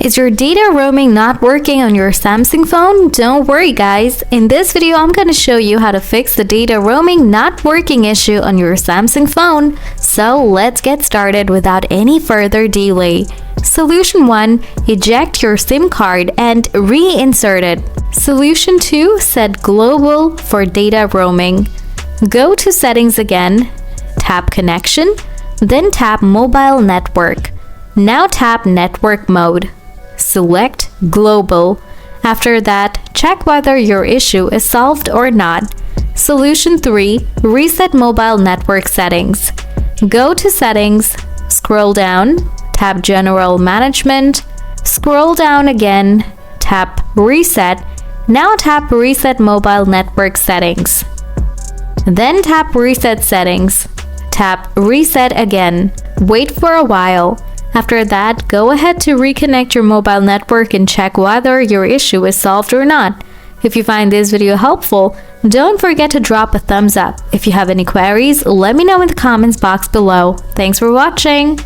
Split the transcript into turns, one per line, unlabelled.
Is your data roaming not working on your Samsung phone? Don't worry guys, in this video I'm going to show you how to fix the data roaming not working issue on your Samsung phone. So let's get started without any further delay. Solution 1. Eject your SIM card and reinsert it. Solution 2. Set global for data roaming. Go to settings again, tap connection, then tap mobile network. Now tap network mode. Select global. After that, check whether your issue is solved or not. Solution 3. Reset mobile network settings. Go to settings, scroll down, tap general management, scroll down again, tap reset. Now tap reset mobile network settings. Then tap reset settings. Tap reset again. Wait for a while. After that, go ahead to reconnect your mobile network and check whether your issue is solved or not. If you find this video helpful, don't forget to drop a thumbs up. If you have any queries, let me know in the comments box below. Thanks for watching!